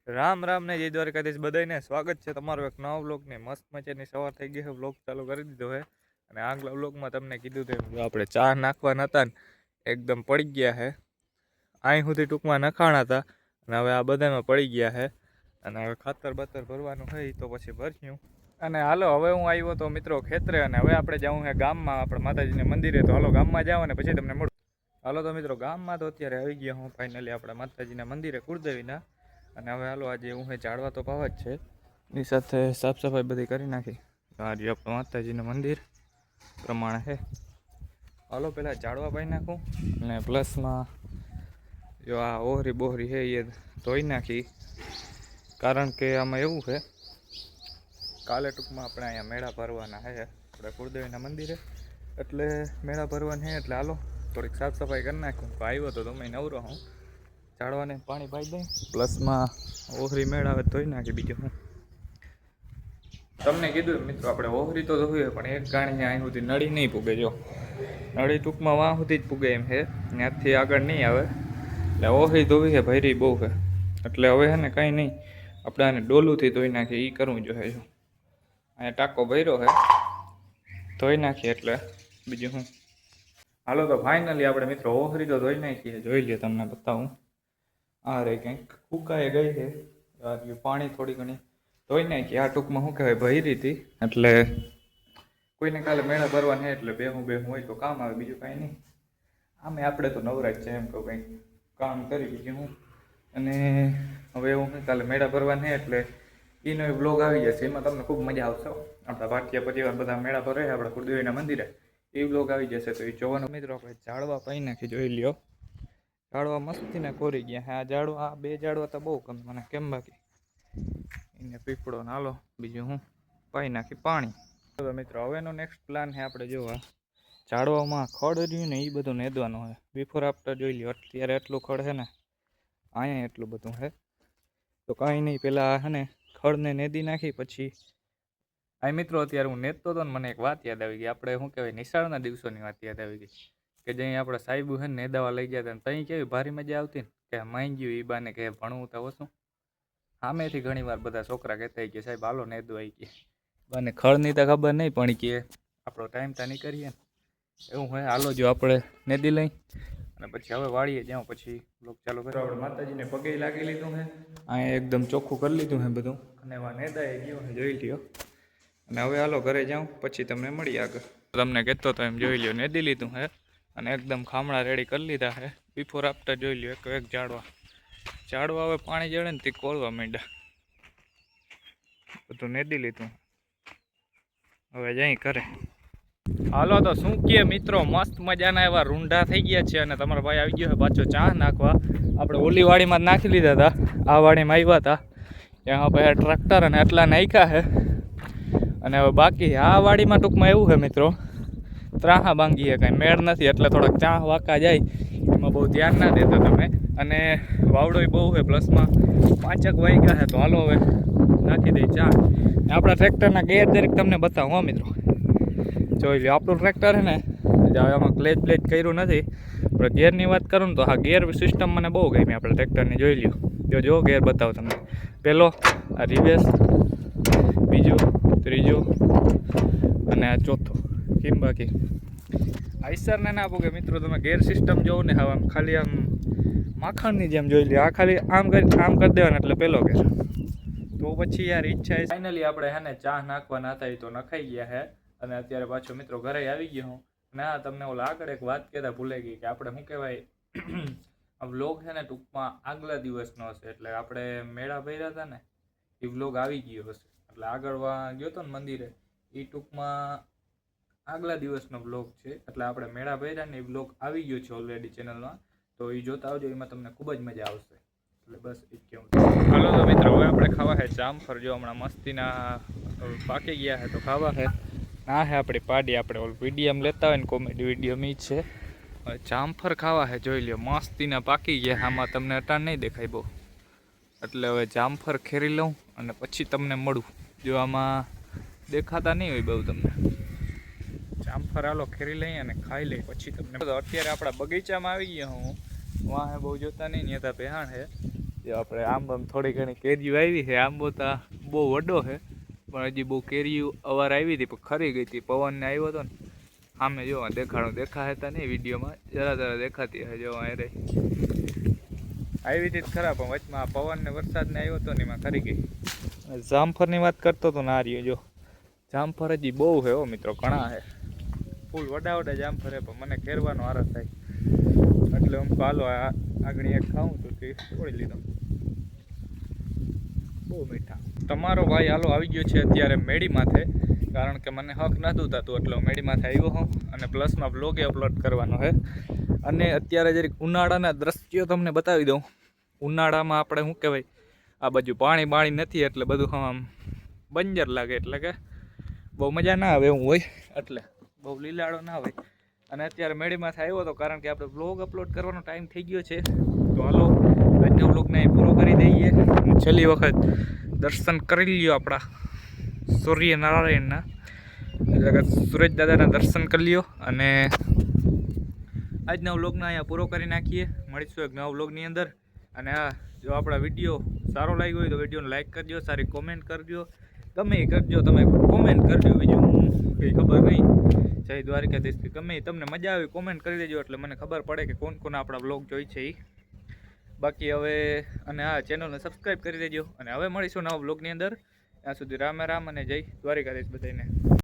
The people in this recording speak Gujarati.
રામ રામ ને જય દ્વારકાધીશ બધાને સ્વાગત છે તમારો એક નવા વ્લોગને મસ્ત મજાની સવાર થઈ ગઈ છે. વ્લોગ ચાલુ કરી દીધો છે અને આગલા વ્લોગમાં તમને કીધું હતું જો આપણે ચા નાખવાના હતા ને એકદમ પડી ગયા છે. અહીં સુધી ટૂંકમાં નખાણા હતા અને હવે આ બધામાં પડી ગયા છે અને હવે ખાતર બાતર ભરવાનું હોય તો પછી ભર્યું. અને હાલો હવે હું આવ્યો તો મિત્રો ખેતરે અને હવે આપણે જવું છે ગામમાં આપણે માતાજીને મંદિરે. તો હાલો ગામમાં જાવ અને પછી તમને મળું. હાલો તો મિત્રો ગામમાં તો અત્યારે આવી ગયા હું ફાઇનલી આપણે માતાજીના મંદિરે કુળદેવીના. અને હવે હાલો આજે હું ઝાડવા તો પાવા જ છે એની સાથે સાફ સફાઈ બધી કરી નાખી. આ રહ્યું આપણું માતાજીનું મંદિર પ્રમાણે છે. હાલો પહેલાં ઝાડવા પાઈ નાખું અને પ્લસમાં જો આ ઓહરી બોહરી છે એ ધોઈ નાખી. કારણ કે આમાં એવું છે કાલે ટૂંકમાં આપણે અહીંયા મેળા ભરવાના છે આપણે કુળદેવીના મંદિરે, એટલે મેળા ભરવાના છે એટલે હાલો થોડીક સાફ સફાઈ કરી નાખું. આવ્યો તો તમે નવરો હું ઝાડવાને પાણી પાઈ દઈ પ્લસમાં ઓહરી મેળ આવે ધોઈ નાખી. બીજું હું તમને કીધું મિત્રો આપણે ઓહરી તો ધોઈએ પણ એક ગાણી અહીં સુધી નળી નહીં પૂગે. જો નળી ટૂંકમાં વાં સુધી જ પૂગે એમ છે, ત્યાંથી આગળ નહીં આવે. એટલે ઓહરી ધોવી છે ભૈરી બહુ છે એટલે હવે છે ને કંઈ નહીં આપણે આને ડોલુંથી ધોઈ નાખીએ એ કરવું જોઈએ. જો અહીંયા ટાંકો ભર્યો છે ધોઈ નાખીએ એટલે બીજું હું. હાલો તો ફાઇનલી આપણે મિત્રો ઓહરી તો ધોઈ નાખીએ. જોઈ લે તમને બતાવું. આ રે કંઈક ફૂકાઈ ગઈ છે પાણી થોડી ઘણી ધોઈ નાખી. આ ટૂંકમાં શું કહેવાય ભરી હતી એટલે કોઈને કાલે મેળા ભરવાના છે એટલે બેહું હોય તો કામ આવે, બીજું કાંઈ નહીં. આમે આપણે તો નવરાજ છે એમ કહું કંઈક કામ કરી બીજું હું. અને હવે એવું કંઈ કાલે મેળા ભરવાના છે એટલે એનો બ્લોગ આવી જશે, એમાં તમને ખૂબ મજા આવશે. આપણા ભાટિયા પરિવાર બધા મેળા ભરે આપણા કુળદેવીના મંદિરે, એ બ્લોગ આવી જશે તો એ જોવાનો. મિત્રો આપણે ઝાડવા પાઈ નાખી જોઈ લ્યો. ઝાડવા મસ્તીને કોરી ગયા. હા ઝાડવા આ બે ઝાડવા તો બહુ ગમે મને કેમ બાકી એને પીપળો નાલો બીજું હું પાઈ નાખી પાણી. તો મિત્રો હવેનો નેક્સ્ટ પ્લાન છે આપણે જોવા ઝાડવામાં ખડ રહ્યું ને એ બધું નેદવાનું હોય. બિફોર આફ્ટર જોઈ લ્યો. અત્યારે એટલું ખડ છે ને અહીંયા એટલું બધું છે તો કાંઈ નહીં પહેલાં છે ને ખડને નેદી નાખી પછી આ મિત્રો અત્યારે હું નેદતો હતો ને મને એક વાત યાદ આવી ગઈ. આપણે શું કહેવાય નિશાળના દિવસોની વાત યાદ આવી ગઈ કે જ્યાં આપણે સાહેબુ છે ને નેદાવા લઈ ગયા હતા ને ત્યાં કેવી ભારી મજા આવતી ને કે માઈ ગયું એ બાને કે ભણવું તો ઓછું. સામેથી ઘણી વાર બધા છોકરા કહેતા કે સાહેબ હાલો નેદવા આવી ગયા બાને ખડની તો ખબર નહીં પણ કે આપણો ટાઈમ તો નહીં કરીએ ને એવું હોય. હાલો જો આપણે નેદી લઈ અને પછી હવે વાળીએ જાઉં પછી લોક ચાલુ કરો. આપણે માતાજીને પગે લાગી લીધું છે અહીંયા એકદમ ચોખ્ખું કરી લીધું છે બધું અને એમાં નેદાઈ ગયો જોઈ લ્યો. અને હવે હાલો ઘરે જાઉં પછી તમને મળી આગળ. તમને કહેતો તો એમ જોઈ લ્યો નેદી લીધું છે અને એકદમ ખામણા રેડી કરી લીધા છે. બિફોર આફ્ટર જોઈ લ્યો. એક ઝાડવા હવે પાણી જડે ને તે કોળવા માંડ્યા. બધું નેદી લીધું હવે જઈ કરે. હાલો તો શું કહે મિત્રો મસ્ત મજાના એવા રૂંઢા થઈ ગયા છે અને તમારો ભાઈ આવી ગયો છે પાછો ચા નાખવા. આપણે ઓલી વાડીમાં જ નાખી લીધા હતા, આ વાડીમાં આવ્યા હતા ત્યાં પછી ટ્રેક્ટર અને એટલા નાખ્યા છે. અને હવે બાકી આ વાડીમાં ટૂંકમાં એવું છે મિત્રો ત્રાહા ભાંગીએ કાંઈ મેળ નથી એટલે થોડાક ચા વાંકા જાય એમાં બહુ ધ્યાન ના દેતા તમે. અને વાવડોય બહુ છે પ્લસમાં 5 વાગ્યા છે તો હાલો હવે નાખી દઈ ચા. આપણા ટ્રેક્ટરના ગેર દરેક તમને બતાવું હો મિત્રો જોઈ લો. આપણું ટ્રેક્ટર છે ને આમાં ક્લેચ બ્લેચ કર્યું નથી પણ ગેરની વાત કરું ને તો હા ગેર સિસ્ટમ મને બહુ ગમી આપણે ટ્રેક્ટરની. જોઈ લ્યો જો ગેર બતાવો તમને. પહેલો આ રિવેસ, બીજો, ત્રીજો અને આ ચોથો. કેમ બાકી આઈસરને ના પૂગે મિત્રો. તમે ગેર સિસ્ટમ જોવો ને હવે આમ ખાલી આમ માખણની જેમ જોઈ લે. આ ખાલી આમ કરી દેવાના એટલે પહેલો ગેર. તો પછી યાર ઈચ્છા ફાઇનલી આપણે હે ને ચા નાખવાના હતા એ તો નખાઈ ગયા છે અને અત્યારે પાછો મિત્રો ઘરે આવી ગયો હું. અને હા તમને ઓલા આગળ એક વાત કહેતા ભૂલાઈ ગઈ કે આપણે શું કહેવાય આ વ્લોગ છે ને ટૂંકમાં આગલા દિવસનો હશે એટલે આપણે મેળા ભર્યા હતા ને એ વ્લોગ આવી ગયો હશે એટલે આગળ ગયો હતો ને મંદિરે એ ટૂંકમાં આગલા દિવસનો બ્લોગ છે. એટલે આપણે મેળા ભર્યા ને એ બ્લોગ આવી ગયો છે ઓલરેડી ચેનલમાં તો એ જોતા આવજો, એમાં તમને ખૂબ જ મજા આવશે. એટલે બસ એ જ કહેવું. હાલો તો મિત્રો હવે આપણે ખાવા છે જામફળ. જો હમણાં મસ્તીના પાકી ગયા છે તો ખાવા છે. ના હે આપણી પાડી આપણે ઓલ વિડીયમ લેતા હોય ને કોમેડી વિડીયમ એ જ છે. હવે જામફળ ખાવા છે જોઈ લ્યો મસ્તીના પાકી ગયા. આમાં તમને અટાણ નહીં દેખાય બહુ એટલે હવે જામફળ ખેરી લઉં અને પછી તમને મળું. જો આમાં દેખાતા નહીં હોય બહુ તમને જામફળ હાલો ખેરી લઈએ અને ખાઈ લઈએ પછી તમને. અત્યારે આપણા બગીચામાં આવી ગયા હું વાહ બહુ જોતા નહીં નેતા પહેણ છે જો આપણે આંબો થોડી ઘણી કેરીઓ આવી છે. આંબો તો બહુ વડો છે પણ હજી બહુ કેરીઓ અવાર આવી હતી પણ ખરી ગઈ હતી. પવનને આવ્યો હતો ને સામે જો દેખાય હતા નહીં વિડીયોમાં, જરા દેખાતી હશે. જો અરે આવી હતી ખરા પણ વચમાં પવન ને વરસાદને આવ્યો હતો ને એમાં ખરી ગઈ. જામફળની વાત કરતો હતો ને આ રહ્યો જો જામફળ હજી બહુ છે હો મિત્રો, ઘણા છે. ફૂલ વડા જામફળ પણ મને ખેરવાનો આરસ થાય એટલે હું હાલો આગળ એક ખાઉં તો તે તોડી લીધો. બહુ મીઠા. તમારો ભાઈ હાલો આવી ગયો છે અત્યારે મેડી માથે, કારણ કે મને હક નહોતું થતું એટલે હું મેડી માથે આવ્યો હું અને પ્લસમાં બ્લોગે અપલોડ કરવાનો છે. અને અત્યારે જરીક ઉનાળાના દ્રશ્યો તમને બતાવી દઉં. ઉનાળામાં આપણે શું કહેવાય, આ બાજુ પાણી નથી એટલે બધું આમ બંજર લાગે, એટલે કે બહુ મજા ના આવે એવું હોય, એટલે બહુ લીલાડો ના હોય. અને અત્યારે મેળીમાંથી આવ્યો હતો કારણ કે આપણે બ્લોગ અપલોડ કરવાનો ટાઈમ થઈ ગયો છે. તો હાલો આજના બ્લોગને અહીં પૂરો કરી દઈએ. છેલ્લી વખત દર્શન કરી લ્યો આપણા સૂર્યનારાયણના, એટલે કે સૂરજ દાદાના દર્શન કરી લ્યો. અને આજના વ્લોગને અહીંયા પૂરો કરી નાખીએ. મળીશું એક નવા વ્લોગની અંદર. અને આ જો આપણા વિડીયો સારો લાગ્યો હોય તો વિડીયોને લાઇક કરજો, સારી કોમેન્ટ કરજો, ગમે એ કરજો, તમે કોમેન્ટ કરજો, બીજું કંઈ ખબર નહીં. જય દ્વારકાધીશ. ગમે તમને મજા આવી કોમેન્ટ કરી દેજો એટલે મને ખબર પડે કે કોણ કોણ આપણા બ્લોગ જોઈ છે એ. બાકી હવે અને આ ચેનલને સબસ્ક્રાઈબ કરી દેજો. અને હવે મળીશું નવા બ્લોગની અંદર. ત્યાં સુધી રામ રામ અને જય દ્વારકાધીશ બધાને.